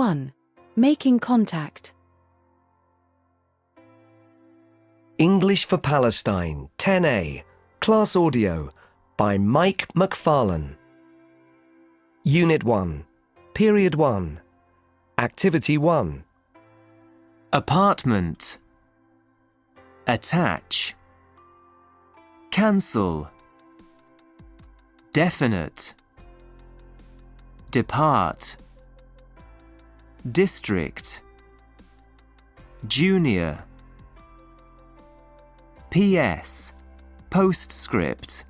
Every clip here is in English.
1. Making contact. English for Palestine, 10A, Class Audio, by Mike McFarlane. Unit 1, Period 1, Activity 1. Apartment. Attach. Cancel. Definite. Depart. District. Junior. PS. Postscript.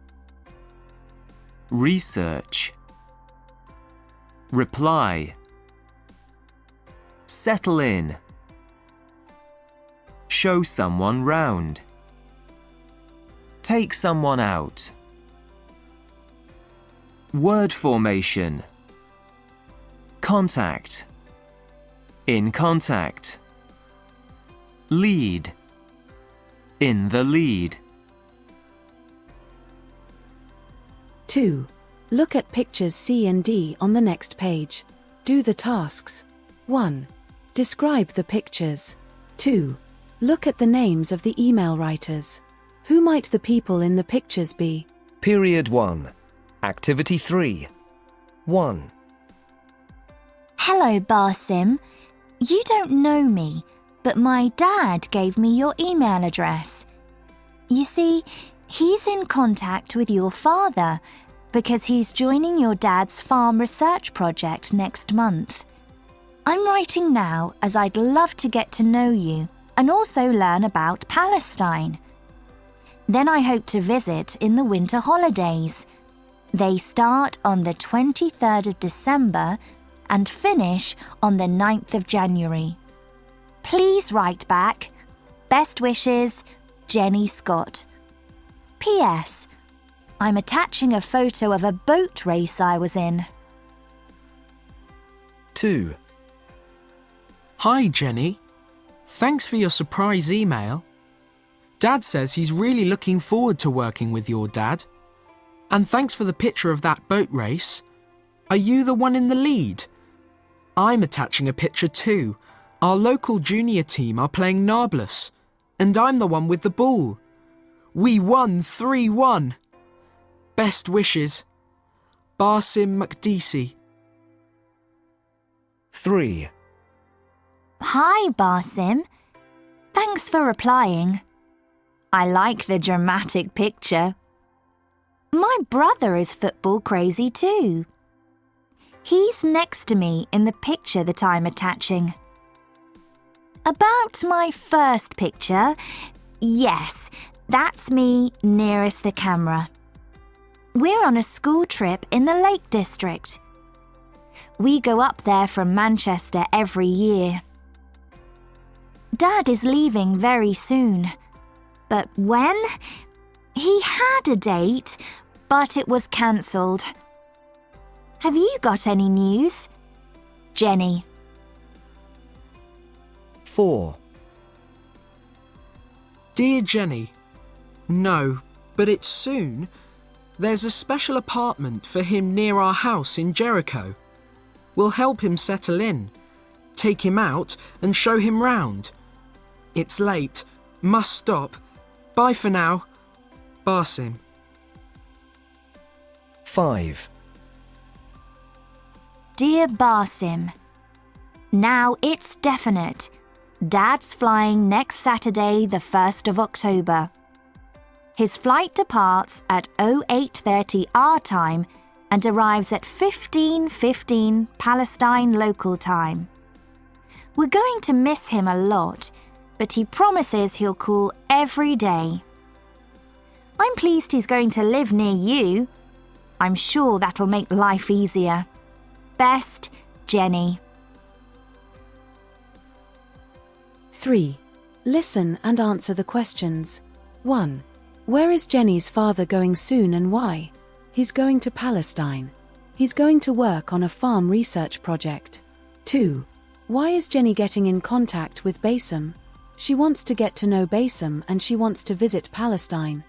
Research. Reply. Settle in. Show someone round. Take someone out. Word formation. Contact. In contact. Lead. In the lead. 2. Look at pictures C and D on the next page. Do the tasks. 1. Describe the pictures. 2. Look at the names of the email writers. Who might the people in the pictures be? Period 1, Activity 3. 1. Hello, Basim. You don't know me, but my dad gave me your email address. You see, he's in contact with your father because he's joining your dad's farm research project next month. I'm writing now as I'd love to get to know you and also learn about Palestine. Then I hope to visit in the winter holidays. They start on the 23rd of December and finish on the 9th of January. Please write back. Best wishes, Jenny Scott. P.S. I'm attaching a photo of a boat race I was in. 2. Hi, Jenny. Thanks for your surprise email. Dad says he's really looking forward to working with your dad. And thanks for the picture of that boat race. Are you the one in the lead? I'm attaching a picture too. Our local junior team are playing Nablus, and I'm the one with the ball. We won 3-1. Best wishes, Basim Makdisi. 3. Hi, Basim. Thanks for replying. I like the dramatic picture. My brother is football crazy too. He's next to me in the picture that I'm attaching. About my first picture, yes, that's me nearest the camera. We're on a school trip in the Lake District. We go up there from Manchester every year. Dad is leaving very soon. But when? He had a date, but it was cancelled. Have you got any news? Jenny. 4. Dear Jenny, no, but it's soon. There's a special apartment for him near our house in Jericho. We'll help him settle in, take him out and show him round. It's late, must stop. Bye for now. Basim. 5. Dear Basim, now it's definite. Dad's flying next Saturday, the 1st of October. His flight departs at 08:30 our time and arrives at 15:15 Palestine local time. We're going to miss him a lot, but he promises he'll call every day. I'm pleased he's going to live near you. I'm sure that'll make life easier. Best, Jenny. 3. Listen and answer the questions. 1. Where is Jenny's father going soon and why? He's going to Palestine. He's going to work on a farm research project. 2. Why is Jenny getting in contact with Basim? She wants to get to know Basim and she wants to visit Palestine.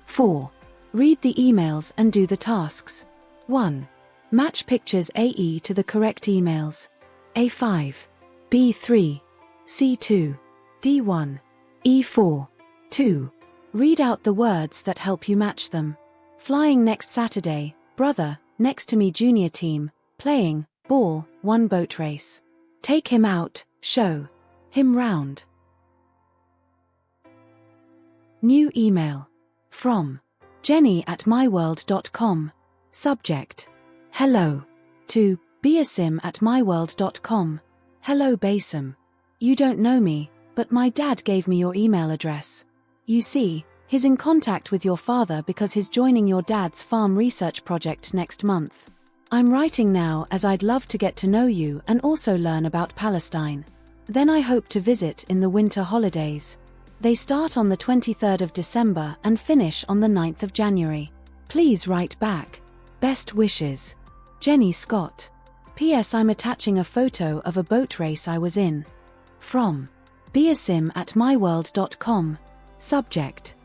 4. Read the emails and do the tasks. 1. Match pictures AE to the correct emails. A5, B3, C2, D1, E4, 2. Read out the words that help you match them. Flying next Saturday, brother, next to me junior team, playing, ball, 1 boat race. Take him out, show him round. New email. From Jenny@myworld.com. Subject: Hello. To Basim@myworld.com. Hello Basim. You don't know me, but my dad gave me your email address. You see, he's in contact with your father because he's joining your dad's farm research project next month. I'm writing now as I'd love to get to know you and also learn about Palestine. Then I hope to visit in the winter holidays. They start on the 23rd of December and finish on the 9th of January. Please write back. Best wishes. Jenny Scott. P.S. I'm attaching a photo of a boat race I was in. From Basim@myworld.com. Subject: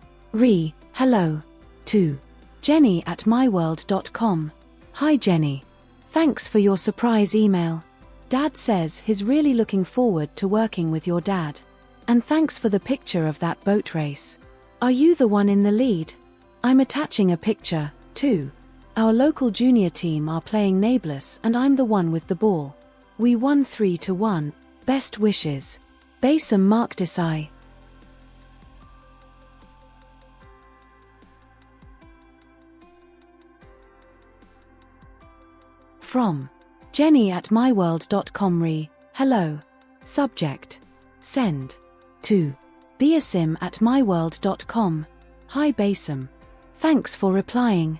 Hello. To Jenny@myworld.com. Hi Jenny. Thanks for your surprise email. Dad says he's really looking forward to working with your dad. And thanks for the picture of that boat race. Are you the one in the lead? I'm attaching a picture, too. Our local junior team are playing neighborless and I'm the one with the ball. We won 3-1. Best wishes. Basim Mark Desai. From Jenny@myworld.com. Hello. Subject: Send. To Basim@myworld.com. Hi Basim. Thanks for replying.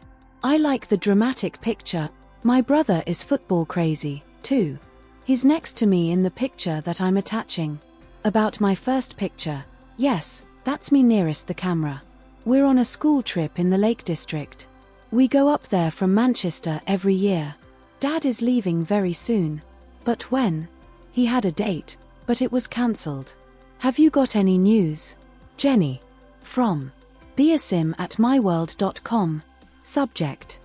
I like the dramatic picture. My brother is football crazy, too. He's next to me in the picture that I'm attaching. About my first picture, yes, that's me nearest the camera. We're on a school trip in the Lake District. We go up there from Manchester every year. Dad is leaving very soon. But when? He had a date, but it was cancelled. Have you got any news? Jenny. From Basim@myworld.com. Subject: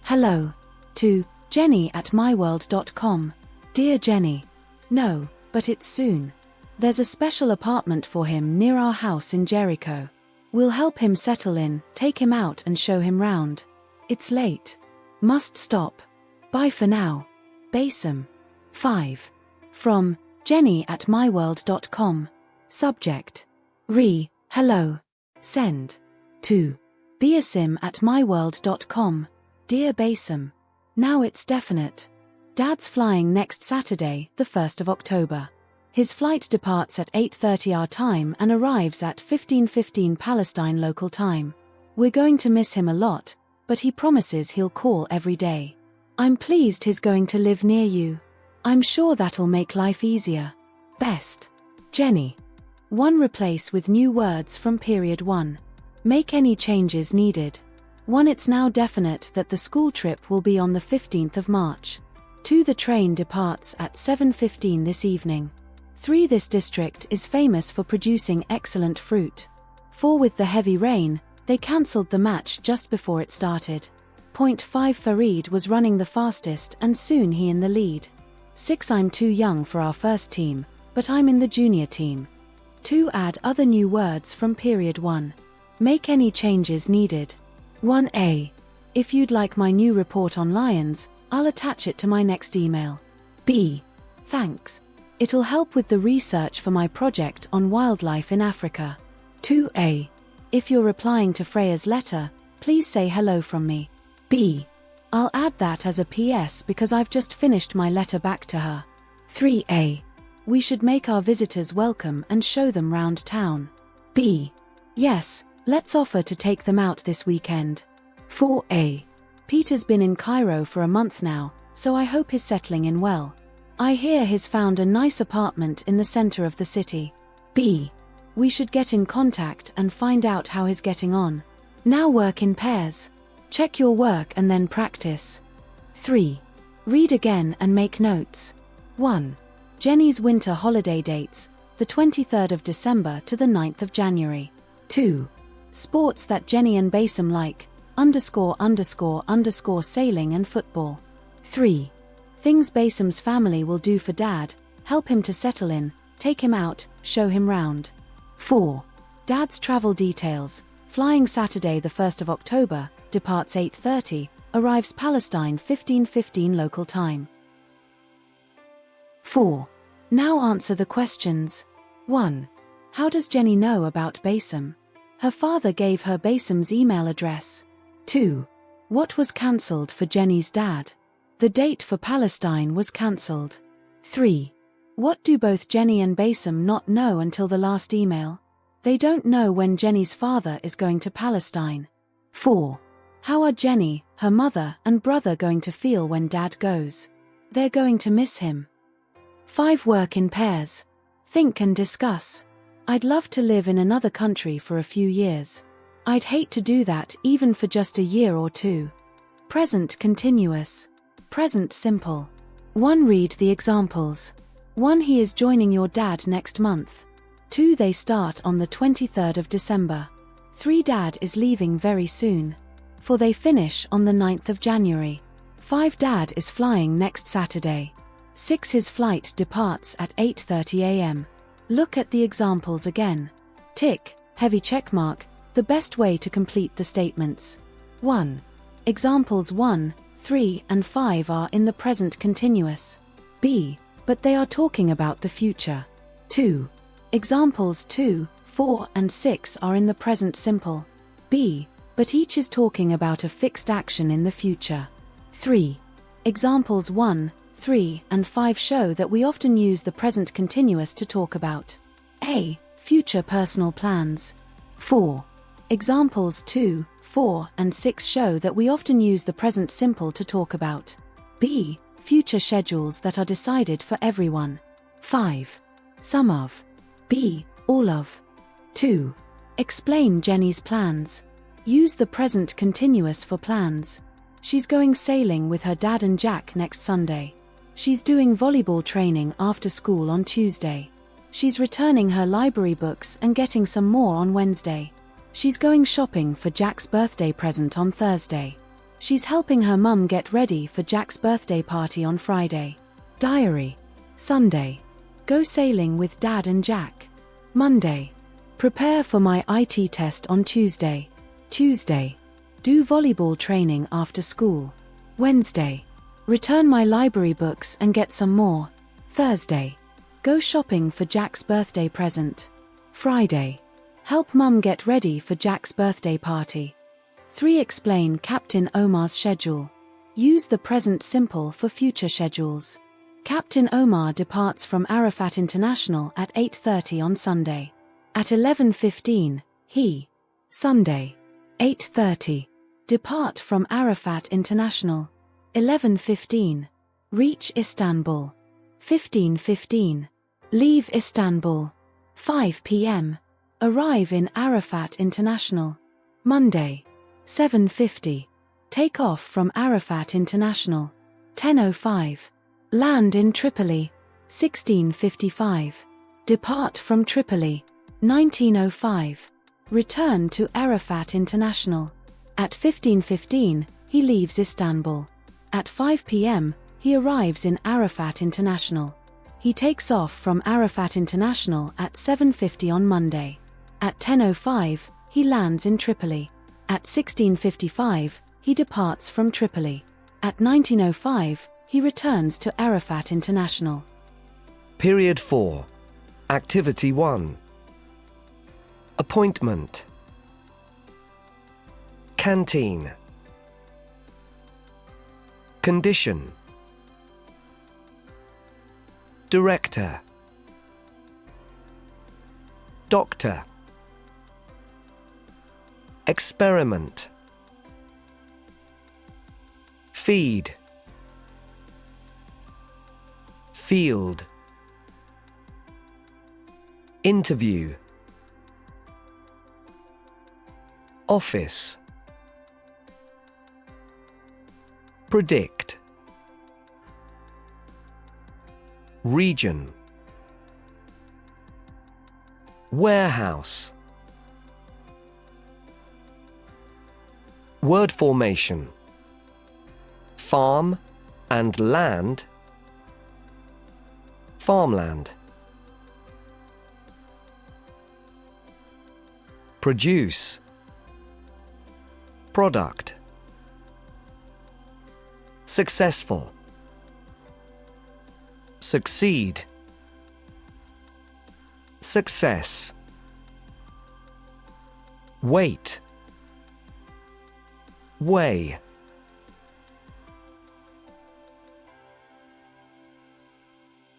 Hello. To Jenny@myworld.com. Dear Jenny. No, but it's soon. There's a special apartment for him near our house in Jericho. We'll help him settle in, take him out and show him round. It's late. Must stop. Bye for now. Basim. 5. From Jenny@myworld.com. Subject: Hello. Send. To Basim@myworld.com. Dear Basim. Now it's definite. Dad's flying next Saturday, the 1st of October. His flight departs at 8:30 our time and arrives at 15:15 Palestine local time. We're going to miss him a lot, but he promises he'll call every day. I'm pleased he's going to live near you. I'm sure that'll make life easier. Best. Jenny. 1. Replace with new words from period 1. Make any changes needed. 1. It's now definite that the school trip will be on the 15th of March. 2. The train departs at 7:15 this evening. 3. This district is famous for producing excellent fruit. 4. With the heavy rain, they cancelled the match just before it started. Point 5. Farid was running the fastest and soon he in the lead. 6. I'm too young for our first team, but I'm in the junior team. 2. Add other new words from period 1. Make any changes needed. 1a. If you'd like my new report on lions, I'll attach it to my next email. B. Thanks. It'll help with the research for my project on wildlife in Africa. 2a. If you're replying to Freya's letter, please say hello from me. B. I'll add that as a PS because I've just finished my letter back to her. 3a. We should make our visitors welcome and show them round town. B. Yes, let's offer to take them out this weekend. 4a. Peter's been in Cairo for a month now, so I hope he's settling in well. I hear he's found a nice apartment in the center of the city. B. We should get in contact and find out how he's getting on. Now work in pairs. Check your work and then practice. 3. Read again and make notes. 1. Jenny's winter holiday dates, the 23rd of December to the 9th of January. 2. Sports that Jenny and Basim like, _____ sailing and football. 3. Things Basim's family will do for Dad: help him to settle in, take him out, show him round. 4. Dad's travel details: flying Saturday the 1st of October, departs 8:30, arrives Palestine 15:15 local time. 4. Now answer the questions. 1. How does Jenny know about Basim? Her father gave her Basim's email address. 2. What was cancelled for Jenny's dad? The date for Palestine was cancelled. 3. What do both Jenny and Basim not know until the last email? They don't know when Jenny's father is going to Palestine. 4. How are Jenny, her mother, and brother going to feel when Dad goes? They're going to miss him. 5. Work in pairs. Think and discuss. I'd love to live in another country for a few years. I'd hate to do that even for just a year or two. Present continuous. Present simple. 1. Read the examples. 1. He is joining your dad next month. 2. They start on the 23rd of December. 3. Dad is leaving very soon. 4. They finish on the 9th of January. 5. Dad is flying next Saturday. 6. His flight departs at 8:30 a.m. Look at the examples again. Tick, heavy checkmark, the best way to complete the statements. 1. Examples 1, 3, and 5 are in the present continuous. B. But they are talking about the future. 2. Examples 2, 4, and 6 are in the present simple. B. But each is talking about a fixed action in the future. 3. Examples 1, 3, and 5 show that we often use the present continuous to talk about A. Future personal plans. 4. Examples 2, 4, and 6 show that we often use the present simple to talk about B. Future schedules that are decided for everyone. 5. Some of. B. All of. 2. Explain Jenny's plans. Use the present continuous for plans. She's going sailing with her dad and Jack next Sunday. She's doing volleyball training after school on Tuesday. She's returning her library books and getting some more on Wednesday. She's going shopping for Jack's birthday present on Thursday. She's helping her mum get ready for Jack's birthday party on Friday. Diary. Sunday. Go sailing with Dad and Jack. Monday. Prepare for my IT test on Tuesday. Tuesday. Do volleyball training after school. Wednesday. Return my library books and get some more. Thursday. Go shopping for Jack's birthday present. Friday. Help Mum get ready for Jack's birthday party. 3. Explain Captain Omar's schedule. Use the present simple for future schedules. Captain Omar departs from Arafat International at 8:30 on Sunday. At 11:15, he. Sunday. 8:30. Depart from Arafat International. 11:15. Reach Istanbul. 15:15. Leave Istanbul. 5 p.m. Arrive in Arafat International. Monday. 7:50. Take off from Arafat International. 10:05. Land in Tripoli. 16:55. Depart from Tripoli. 19:05. Return to Arafat International. At 15:15, he leaves Istanbul. At 5 p.m., he arrives in Arafat International. He takes off from Arafat International at 7:50 on Monday. At 10:05, he lands in Tripoli. At 16:55, he departs from Tripoli. At 19:05, he returns to Arafat International. Period 4. Activity 1. Appointment. Canteen. Condition. Director. Doctor. Experiment. Feed. Field. Interview. Office. Predict. Region. Warehouse. Word formation. Farm and land Farmland. Produce. Product. Successful. Succeed. Success. Wait. Weigh.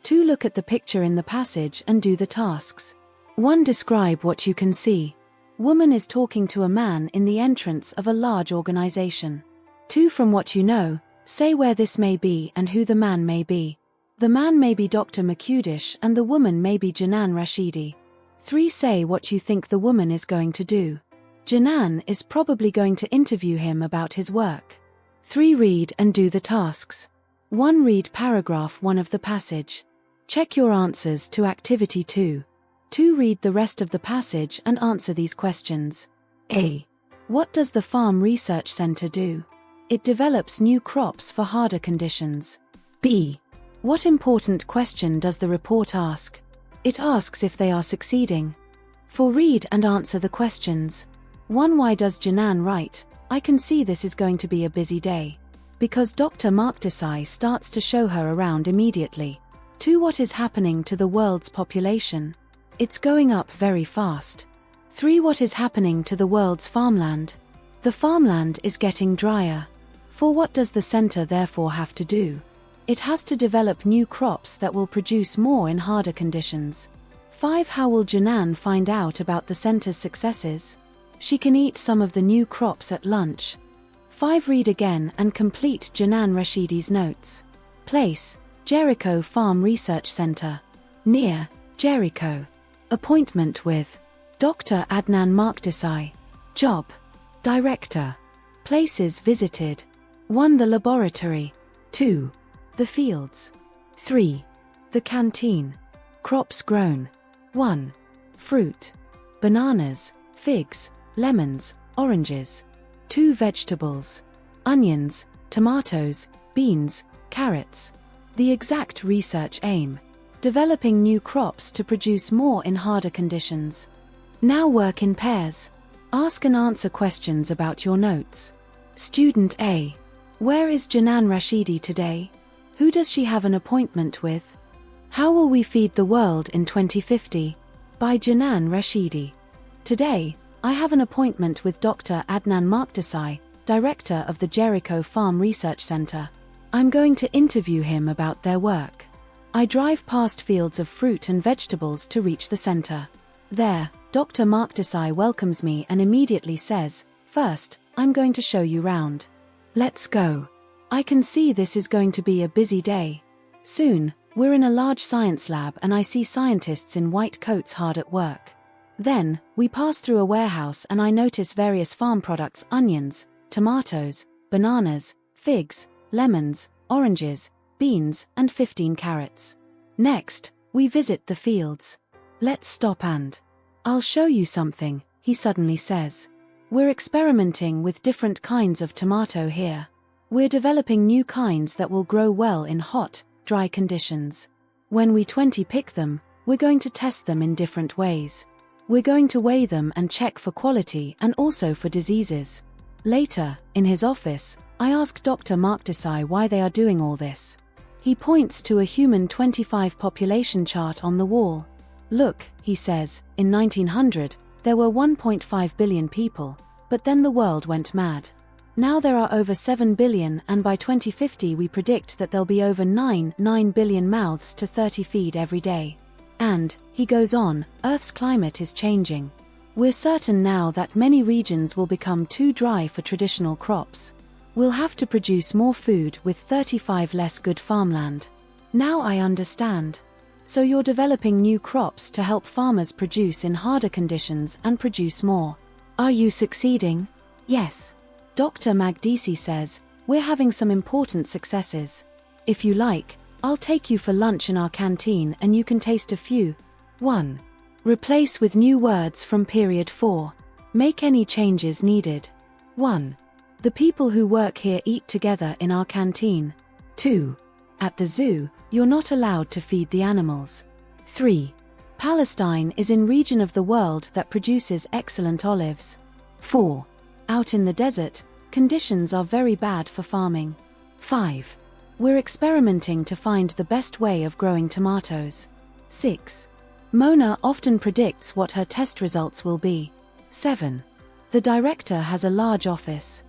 Two, look at the picture in the passage and do the tasks. 1. Describe what you can see. Woman is talking to a man in the entrance of a large organization. 2. From what you know, say where this may be and who the man may be. The man may be Dr. Makudish and the woman may be Janan Rashidi. 3. Say what you think the woman is going to do. Janan is probably going to interview him about his work. 3. Read and do the tasks. 1. Read paragraph 1 of the passage. Check your answers to activity 2. 2. Read the rest of the passage and answer these questions. A. What does the Farm Research Center do? It develops new crops for harder conditions. B. What important question does the report ask? It asks if they are succeeding. 4. Read and answer the questions. 1. Why does Janan write, I can see this is going to be a busy day? Because Dr. Makdesai starts to show her around immediately. 2. What is happening to the world's population? It's going up very fast. 3. What is happening to the world's farmland? The farmland is getting drier. 4. What does the center therefore have to do? It has to develop new crops that will produce more in harder conditions. 5. How will Janan find out about the center's successes? She can eat some of the new crops at lunch. 5. Read again and complete Janan Rashidi's notes. Place, Jericho Farm Research Center. Near, Jericho. Appointment with Dr. Adnan Makdesai. Job, Director. Places visited. 1. The laboratory. 2. The fields. 3. The canteen. Crops grown. 1. Fruit. Bananas, figs, lemons, oranges. 2. Vegetables. Onions, tomatoes, beans, carrots. The exact research aim. Developing new crops to produce more in harder conditions. Now work in pairs. Ask and answer questions about your notes. Student A. Where is Janan Rashidi today? Who does she have an appointment with? How will we feed the world in 2050? By Janan Rashidi. Today, I have an appointment with Dr. Adnan Makdesai, Director of the Jericho Farm Research Center. I'm going to interview him about their work. I drive past fields of fruit and vegetables to reach the center. There, Dr. Makdesai welcomes me and immediately says, First, I'm going to show you round. Let's go. I can see this is going to be a busy day. Soon, we're in a large science lab and I see scientists in white coats hard at work. Then, we pass through a warehouse and I notice various farm products: onions, tomatoes, bananas, figs, lemons, oranges, beans, and 15 carrots. Next, we visit the fields. Let's stop and I'll show you something, he suddenly says. We're experimenting with different kinds of tomato here. We're developing new kinds that will grow well in hot, dry conditions. When we pick them, we're going to test them in different ways. We're going to weigh them and check for quality and also for diseases. Later, in his office, I ask Dr. Makdesai why they are doing all this. He points to a human 25 population chart on the wall. Look, he says, in 1900, there were 1.5 billion people, but then the world went mad. Now there are over 7 billion and by 2050 we predict that there'll be over 9 billion mouths to 30 feed every day. And, he goes on, Earth's climate is changing. We're certain now that many regions will become too dry for traditional crops. We'll have to produce more food with 35 less good farmland. Now I understand. So you're developing new crops to help farmers produce in harder conditions and produce more. Are you succeeding? Yes. Dr. Magdisi says, we're having some important successes. If you like, I'll take you for lunch in our canteen and you can taste a few. 1. Replace with new words from period 4. Make any changes needed. 1. The people who work here eat together in our canteen. 2. At the zoo, You're not allowed to feed the animals. 3. Palestine is in region of the world that produces excellent olives. 4. Out in the desert, conditions are very bad for farming. 5. We're experimenting to find the best way of growing tomatoes. 6. Mona often predicts what her test results will be. 7. The director has a large office.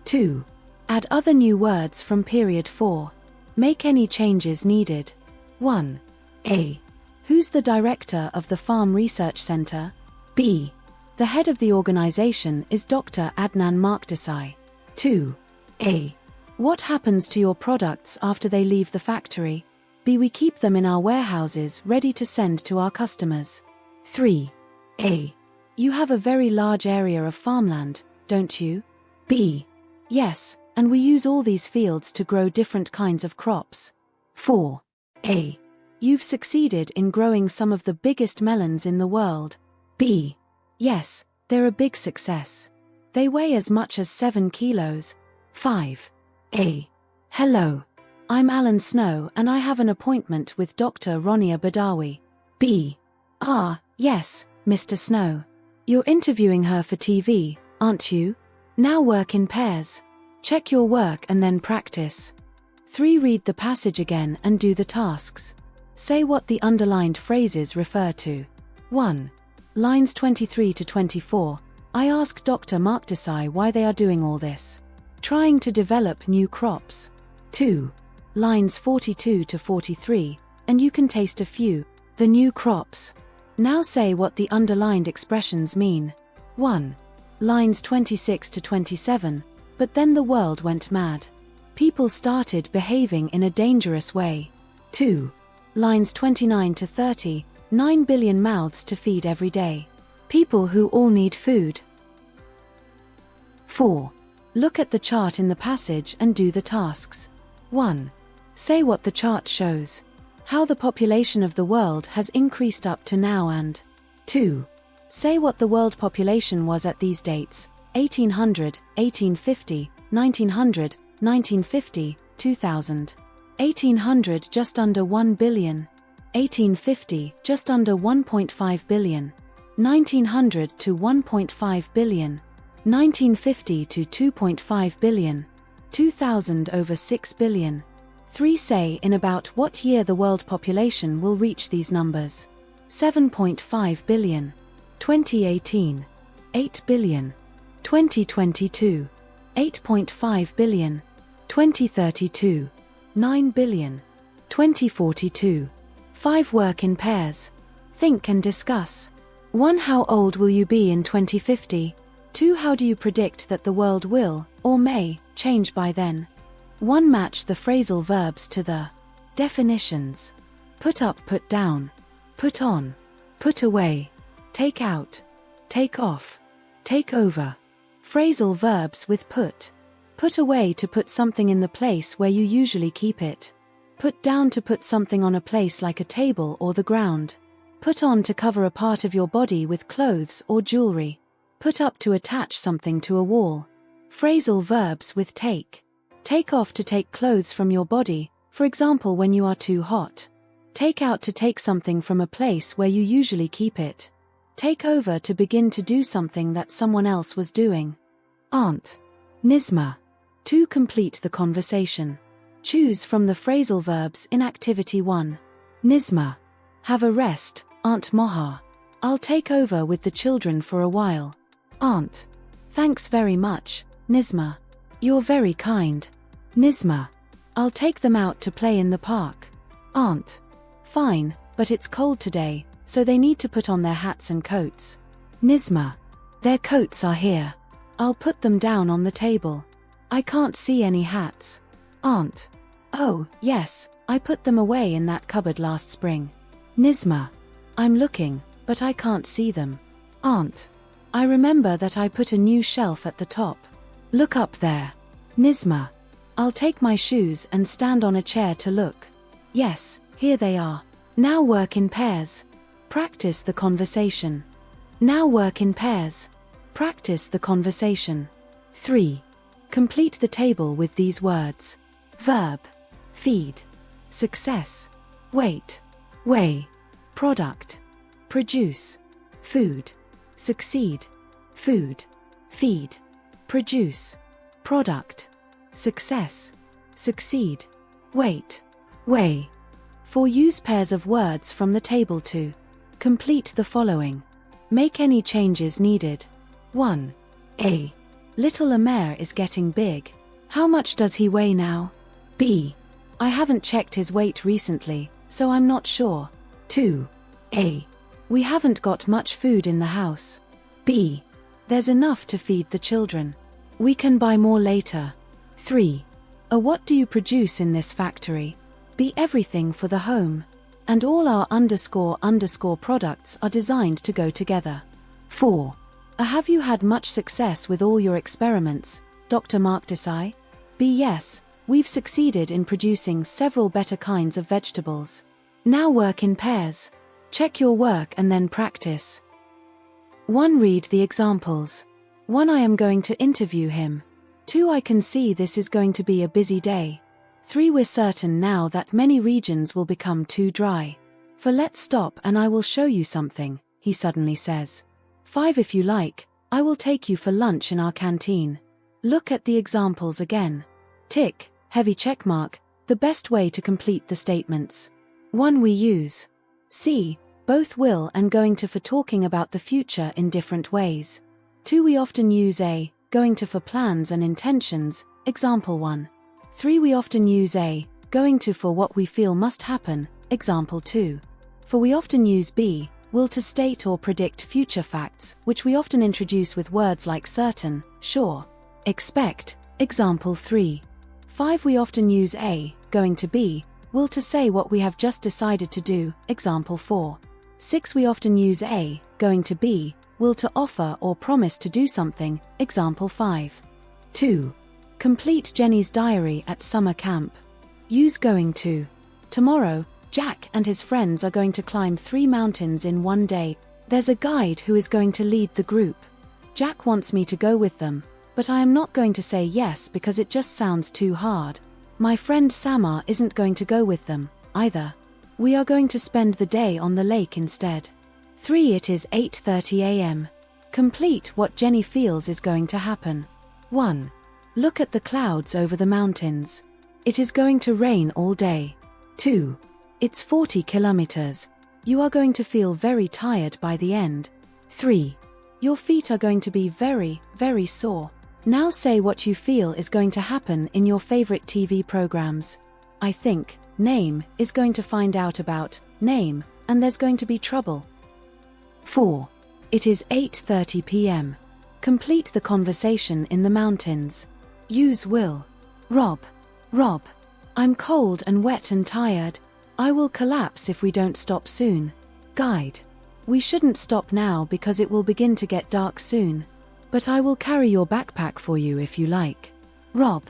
2. Add other new words from period 4. Make any changes needed. 1. A. Who's the director of the Farm Research Center? B. The head of the organization is Dr. Adnan Makdesai. 2. A. What happens to your products after they leave the factory? B. We keep them in our warehouses ready to send to our customers. 3. A. You have a very large area of farmland, don't you? B. Yes, and we use all these fields to grow different kinds of crops. 4. A. You've succeeded in growing some of the biggest melons in the world. B. Yes, they're a big success. They weigh as much as 7 kilos. 5. A. Hello. I'm Alan Snow and I have an appointment with Dr. Ronia Badawi. B. Ah, yes, Mr. Snow. You're interviewing her for TV, aren't you? Now work in pairs. Check your work and then practice. 3. Read the passage again and do the tasks. Say what the underlined phrases refer to. 1. Lines 23 to 24. I ask Dr. Makdesai why they are doing all this. Trying to develop new crops. 2. Lines 42 to 43, and you can taste a few. The new crops. Now say what the underlined expressions mean. 1. Lines 26 to 27, but then the world went mad. People started behaving in a dangerous way. 2. Lines 29 to 30, 9 billion mouths to feed every day. People who all need food. 4. Look at the chart in the passage and do the tasks. 1. Say what the chart shows. How the population of the world has increased up to now and 2. Say what the world population was at these dates: 1800, 1850, 1900, 1950, 2000. 1800 just under 1 billion. 1850 just under 1.5 billion. 1900 to 1.5 billion. 1950 to 2.5 billion. 2000 over 6 billion. 3. Say in about what year the world population will reach these numbers. 7.5 billion. 2018. 8 billion. 2022. 8.5 billion. 2032. 9 billion. 2042. 5. Work in pairs. Think and discuss. 1. How old will you be in 2050? 2. How do you predict that the world will, or may, change by then? 1. Match the phrasal verbs to the definitions. Put up, put down. Put on. Put away. Take out. Take off. Take over. Phrasal verbs with put. Put away to put something in the place where you usually keep it. Put down to put something on a place like a table or the ground. Put on to cover a part of your body with clothes or jewelry. Put up to attach something to a wall. Phrasal verbs with take. Take off to take clothes from your body, for example when you are too hot. Take out to take something from a place where you usually keep it. Take over to begin to do something that someone else was doing. Aunt. Nisma. To complete the conversation. Choose from the phrasal verbs in Activity 1. Nisma. Have a rest, Aunt Moha. I'll take over with the children for a while. Aunt. Thanks very much, Nisma. You're very kind. Nisma. I'll take them out to play in the park. Aunt. Fine, but it's cold today, so they need to put on their hats and coats. Nisma. Their coats are here. I'll put them down on the table. I can't see any hats. Aunt. Oh, yes, I put them away in that cupboard last spring. Nisma. I'm looking, but I can't see them. Aunt. I remember that I put a new shelf at the top. Look up there. Nisma. I'll take my shoes and stand on a chair to look. Yes, here they are. Now work in pairs. Practice the conversation. Now work in pairs. Practice the conversation. 3. Complete the table with these words. Verb. feed, success, wait, weigh, product, produce, food, succeed, food, feed, produce, product, success, succeed, wait, weigh. 4. Use pairs of words from the table to complete the following. Make any changes needed. 1. A. Little Amer is getting big. How much does he weigh now? B. I haven't checked his weight recently, so I'm not sure. 2. A. We haven't got much food in the house. B. There's enough to feed the children. We can buy more later. 3. A. What do you produce in this factory? B. Everything for the home. And all our __ products are designed to go together. 4. A. Have you had much success with all your experiments, Dr. Mark Desai? B. Yes, we've succeeded in producing several better kinds of vegetables. Now work in pairs. Check your work and then practice. 1. Read the examples. 1. I am going to interview him. 2. I can see this is going to be a busy day. 3. We're certain now that many regions will become too dry. 4. Let's stop and I will show you something, he suddenly says. 5. If you like, I will take you for lunch in our canteen. Look at the examples again. Tick, heavy checkmark, the best way to complete the statements. 1. We use C. Both will and going to for talking about the future in different ways. 2. We often use A. Going to for plans and intentions, example 1. 3. We often use A. Going to for what we feel must happen, example 2. 4. We often use B. Will to state or predict future facts, which we often introduce with words like certain, sure, expect, example 3. 5. We often use A. Going to be. Will to say what we have just decided to do, example 4. 6. We often use A. Going to be. Will to offer or promise to do something, example 5. 2. Complete Jenny's diary at summer camp. Use going to. Tomorrow, Jack and his friends are going to climb 3 mountains in one day. There's a guide who is going to lead the group. Jack wants me to go with them, but I am not going to say yes because it just sounds too hard. My friend Samar isn't going to go with them, either. We are going to spend the day on the lake instead. 3. It is 8:30 a.m. Complete what Jenny feels is going to happen. 1. Look at the clouds over the mountains. It is going to rain all day. 2. It's 40 kilometers. You are going to feel very tired by the end. 3. Your feet are going to be very, very sore. Now say what you feel is going to happen in your favorite TV programs. I think, name, is going to find out about, name, and there's going to be trouble. 4. It is 8:30 p.m. Complete the conversation in the mountains. Use will. Rob. Rob. I'm cold and wet and tired. I will collapse if we don't stop soon. Guide. We shouldn't stop now because it will begin to get dark soon. But I will carry your backpack for you if you like. Rob.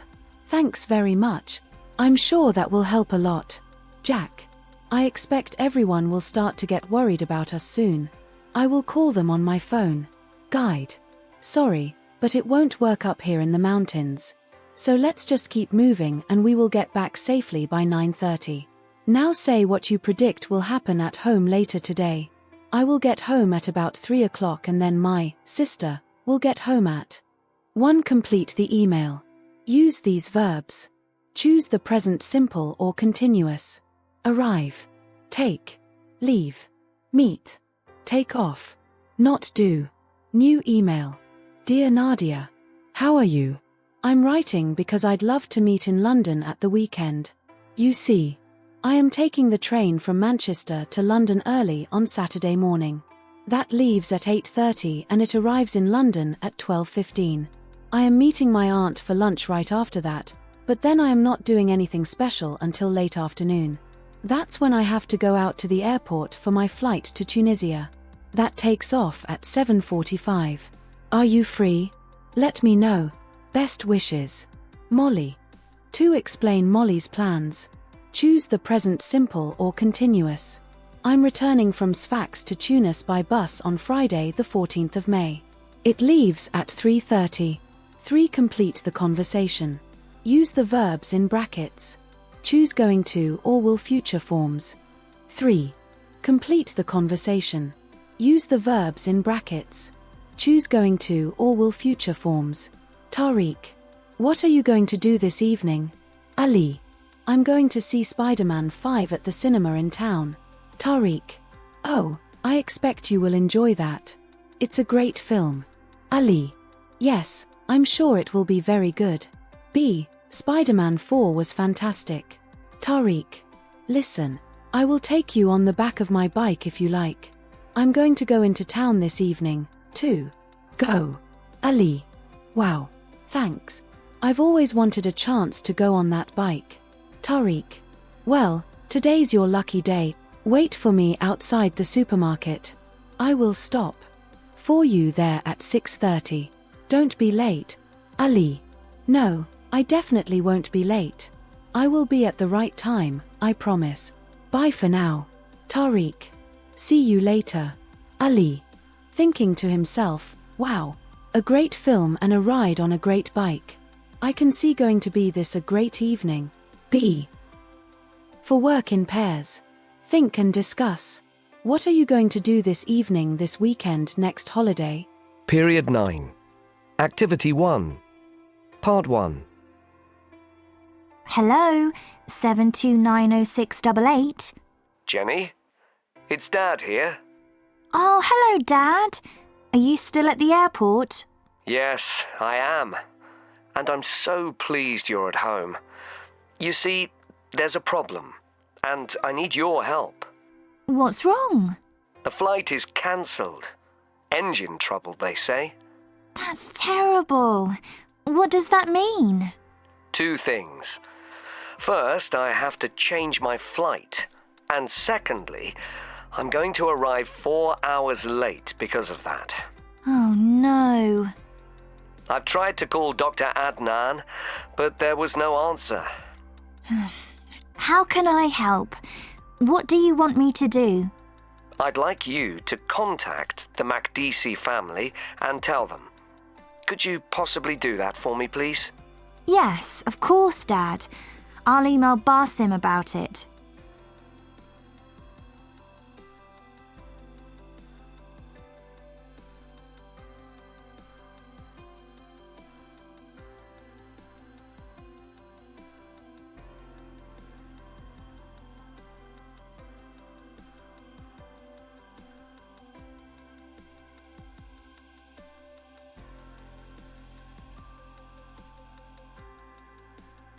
Thanks very much. I'm sure that will help a lot. Jack. I expect everyone will start to get worried about us soon. I will call them on my phone. Guide. Sorry, but it won't work up here in the mountains. So let's just keep moving and we will get back safely by 9:30. Now say what you predict will happen at home later today. I will get home at about 3 o'clock and then my sister will get home at 1. Complete the email. Use these verbs. Choose the present simple or continuous. Arrive. Take. Leave. Meet. Take off. Not do. New email. Dear Nadia. How are you? I'm writing because I'd love to meet in London at the weekend. You see, I am taking the train from Manchester to London early on Saturday morning. That leaves at 8:30 and it arrives in London at 12:15. I am meeting my aunt for lunch right after that, but then I am not doing anything special until late afternoon. That's when I have to go out to the airport for my flight to Tunisia. That takes off at 7:45. Are you free? Let me know. Best wishes. Molly. To explain Molly's plans. Choose the present simple or continuous. I'm returning from Sfax to Tunis by bus on Friday the 14th of May. It leaves at 3:30. 3. Complete the conversation. Use the verbs in brackets. Choose going to or will future forms. 3. Complete the conversation. Use the verbs in brackets. Choose going to or will future forms. Tariq. What are you going to do this evening? Ali. I'm going to see Spider-Man 5 at the cinema in town. Tariq. Oh, I expect you will enjoy that. It's a great film. Ali. Yes, I'm sure it will be very good. B. Spider-Man 4 was fantastic. Tariq. Listen, I will take you on the back of my bike if you like. I'm going to go into town this evening, too. Go. Ali. Wow, thanks. I've always wanted a chance to go on that bike. Tariq. Well, today's your lucky day. Wait for me outside the supermarket. I will stop for you there at 6:30. Don't be late. Ali. No, I definitely won't be late. I will be at the right time, I promise. Bye for now. Tariq. See you later. Ali. Thinking to himself, wow, a great film and a ride on a great bike. I can see going to be this a great evening. B. For work in pairs. Think and discuss. What are you going to do this evening, this weekend, next holiday? Period 9. Activity 1. Part 1. Hello, 7290688. Jenny? It's Dad here. Oh, hello, Dad. Are you still at the airport? Yes, I am. And I'm so pleased you're at home. You see, there's a problem, and I need your help. What's wrong? The flight is cancelled. Engine trouble, they say. That's terrible. What does that mean? 2 things. First, I have to change my flight. And secondly, I'm going to arrive 4 hours late because of that. Oh, no. I've tried to call Dr. Adnan, but there was no answer. How can I help? What do you want me to do? I'd like you to contact the Makdisi family and tell them. Could you possibly do that for me, please? Yes, of course, Dad. I'll email Basim about it.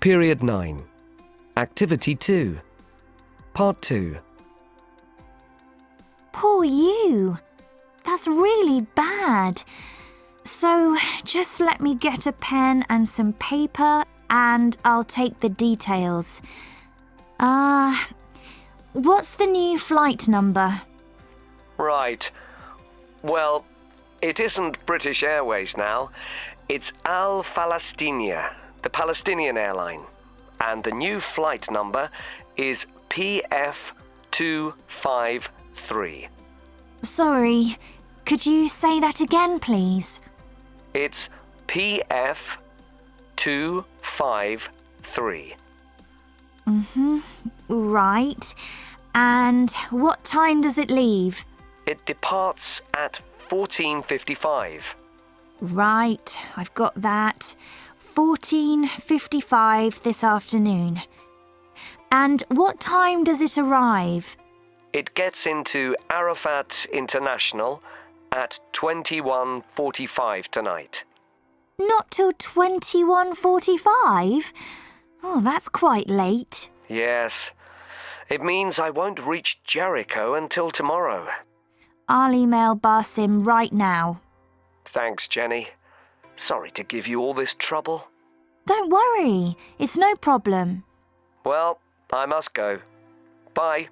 Period 9. Activity 2. Part 2. Poor you. That's really bad. So, just let me get a pen and some paper and I'll take the details. What's the new flight number? Right. Well, it isn't British Airways now. It's Al Falastiniya, the Palestinian airline. And the new flight number is PF253. Sorry, could you say that again, please? It's PF253. Right. And what time does it leave? It departs at 14:55. Right, I've got that. 14:55 this afternoon. And what time does it arrive? It gets into Arafat International at 21:45 tonight. Not till 21:45? Oh, that's quite late. Yes. It means I won't reach Jericho until tomorrow. I'll email Basim right now. Thanks, Jenny. Sorry to give you all this trouble. Don't worry, it's no problem. Well, I must go. Bye.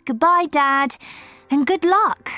Goodbye, Dad, and good luck.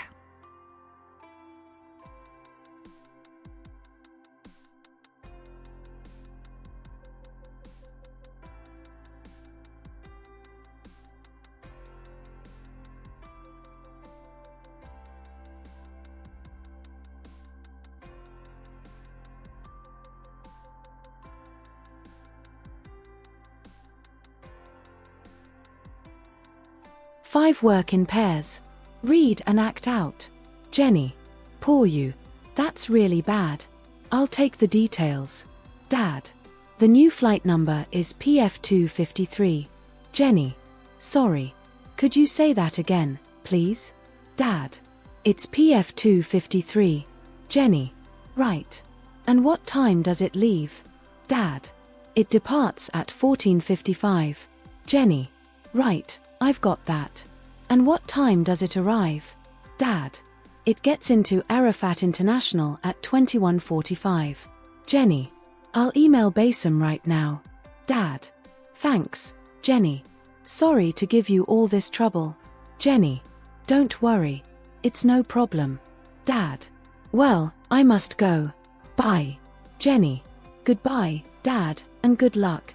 5 work in pairs. Read and act out. Jenny. Poor you. That's really bad. I'll take the details. Dad. The new flight number is PF253. Jenny. Sorry. Could you say that again, please? Dad. It's PF253. Jenny. Right. And what time does it leave? Dad. It departs at 14:55. Jenny. Right, I've got that. And what time does it arrive? Dad. It gets into Arafat International at 21:45. Jenny. I'll email Bassem right now. Dad. Thanks, Jenny. Sorry to give you all this trouble. Jenny. Don't worry. It's no problem. Dad. Well, I must go. Bye. Jenny. Goodbye, Dad, and good luck.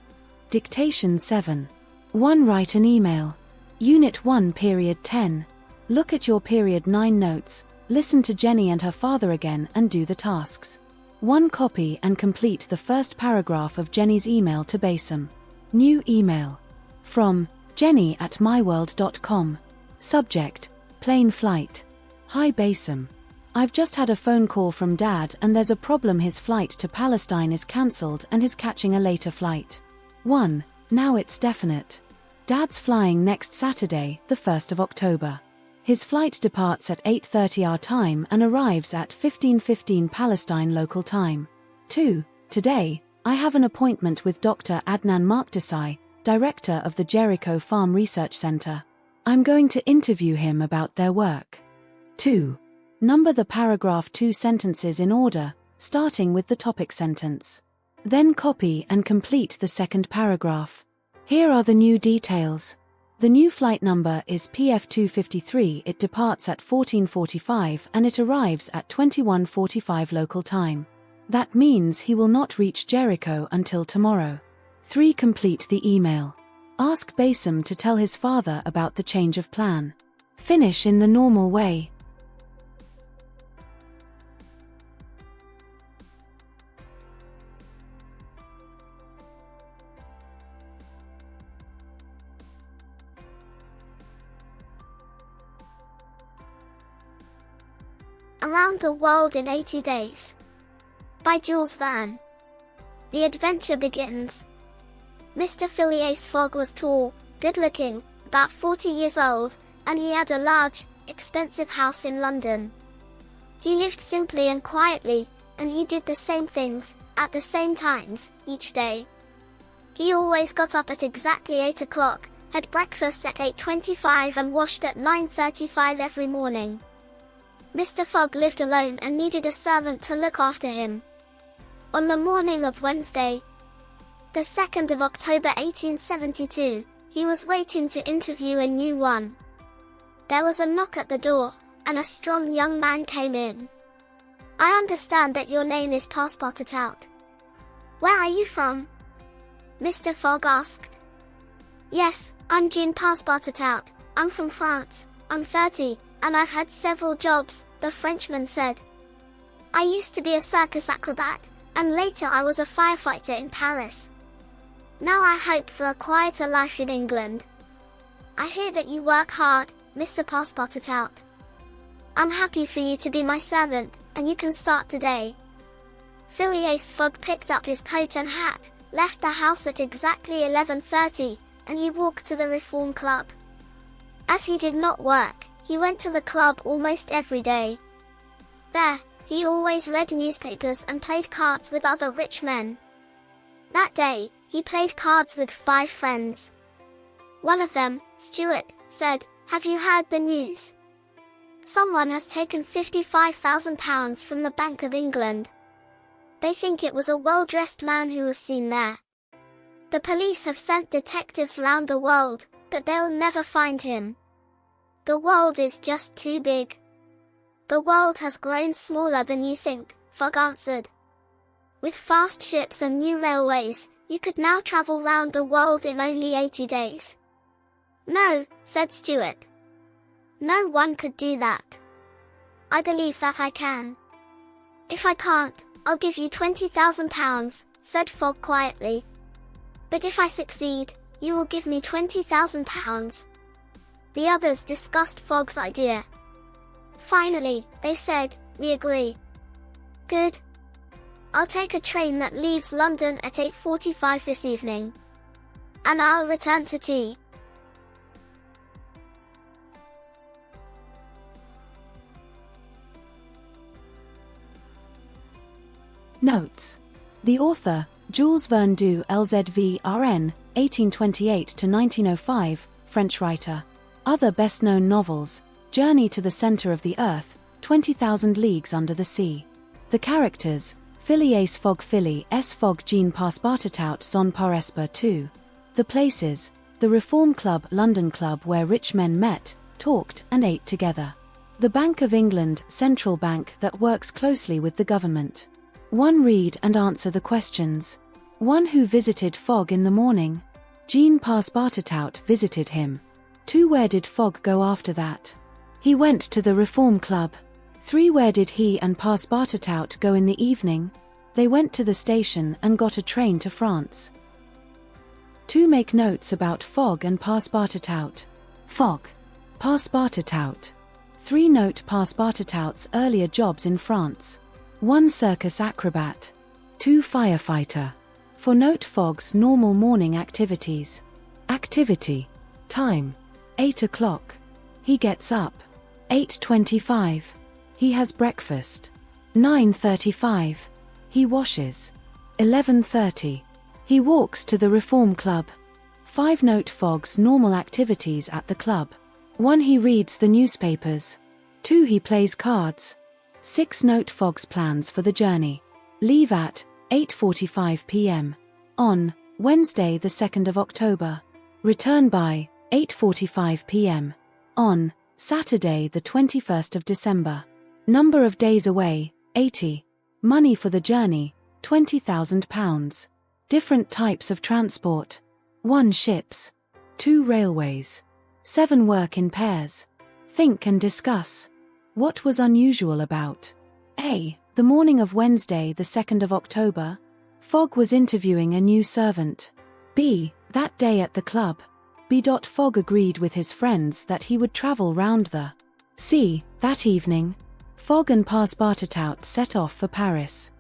Dictation 7. 1. Write an email. Unit 1 Period 10. Look at your Period 9 notes, listen to Jenny and her father again and do the tasks. 1. Copy and complete the first paragraph of Jenny's email to Bassem. New email. From jenny@myworld.com. Subject: Plane flight. Hi Bassem. I've just had a phone call from Dad and there's a problem. His flight to Palestine is cancelled and he's catching a later flight. 1. Now it's definite. Dad's flying next Saturday, the 1st of October. His flight departs at 8:30 our time and arrives at 15:15 Palestine local time. 2. Today, I have an appointment with Dr. Adnan Makdisi, director of the Jericho Farm Research Center. I'm going to interview him about their work. 2. Number the paragraph 2 sentences in order, starting with the topic sentence. Then copy and complete the second paragraph. Here are the new details. The new flight number is PF253. It departs at 14:45 and it arrives at 21:45 local time. That means he will not reach Jericho until tomorrow. 3. Complete the email. Ask Bassem to tell his father about the change of plan. Finish in the normal way. Around the World in 80 Days. By Jules Verne. The adventure begins. Mr. Phileas Fogg was tall, good-looking, about 40 years old, and he had a large, expensive house in London. He lived simply and quietly, and he did the same things, at the same times, each day. He always got up at exactly 8 o'clock, had breakfast at 8:25 and washed at 9:35 every morning. Mr. Fogg lived alone and needed a servant to look after him. On the morning of Wednesday, the 2nd of October 1872, he was waiting to interview a new one. There was a knock at the door, and a strong young man came in. I understand that your name is Passepartout Tout. Where are you from? Mr. Fogg asked. Yes, I'm Jean Passepartout Tout. I'm from France. I'm 30. And I've had several jobs, the Frenchman said. I used to be a circus acrobat, and later I was a firefighter in Paris. Now I hope for a quieter life in England. I hear that you work hard, Mr. Passepartout Tout. I'm happy for you to be my servant, and you can start today. Phileas Fogg picked up his coat and hat, left the house at exactly 11:30, and he walked to the Reform Club. As he did not work, he went to the club almost every day. There, he always read newspapers and played cards with other rich men. That day, he played cards with 5 friends. One of them, Stuart, said, "Have you heard the news? Someone has taken £55,000 from the Bank of England. They think it was a well-dressed man who was seen there. The police have sent detectives round the world, but they'll never find him. The world is just too big." "The world has grown smaller than you think," Fogg answered. "With fast ships and new railways, you could now travel round the world in only 80 days. "No," said Stuart. "No one could do that. I believe that I can." "If I can't, I'll give you £20,000, said Fogg quietly. "But if I succeed, you will give me £20,000. The others discussed Fogg's idea. Finally, they said, "We agree." Good. I'll take a train that leaves London at 8:45 this evening. And I'll return to tea. Notes. The author, Jules Verne du LZVRN, 1828–1905, French writer. Other best-known novels: Journey to the Center of the Earth, 20,000 Leagues Under the Sea. The characters: Phileas Fogg, Phileas Fogg, Jean Passepartout, Son par Esper 2. The places: the Reform Club, London Club, where rich men met, talked, and ate together. The Bank of England, central bank that works closely with the government. 1. Read and answer the questions. 1. Who visited Fogg in the morning? Jean Passepartout visited him. 2. Where did Fogg go after that? He went to the Reform Club. 3. Where did he and Passepartout go in the evening? They went to the station and got a train to France. 2. Make notes about Fogg and Passepartout. Fogg. Passepartout. 3. Note Passepartout's earlier jobs in France. 1. Circus acrobat. 2. Firefighter. 4. Note Fogg's normal morning activities. Activity. Time: 8 o'clock. He gets up. 8:25. He has breakfast. 9:35. He washes. 11:30. He walks to the Reform Club. 5. Note Fogg's normal activities at the club. 1. He reads the newspapers. 2. He plays cards. 6. Note Fogg's plans for the journey. Leave at 8:45 p.m. on Wednesday the 2nd of October. Return by 8:45 p.m. on Saturday the 21st of December. Number of days away, 80. Money for the journey, £20,000. Different types of transport. 1. Ships. 2. Railways. 7. Work in pairs. Think and discuss. What was unusual about A. The morning of Wednesday the 2nd of October? Fogg was interviewing a new servant. B. That day at the club. B. Fogg agreed with his friends that he would travel round the C. That evening, Fogg and Passepartout set off for Paris.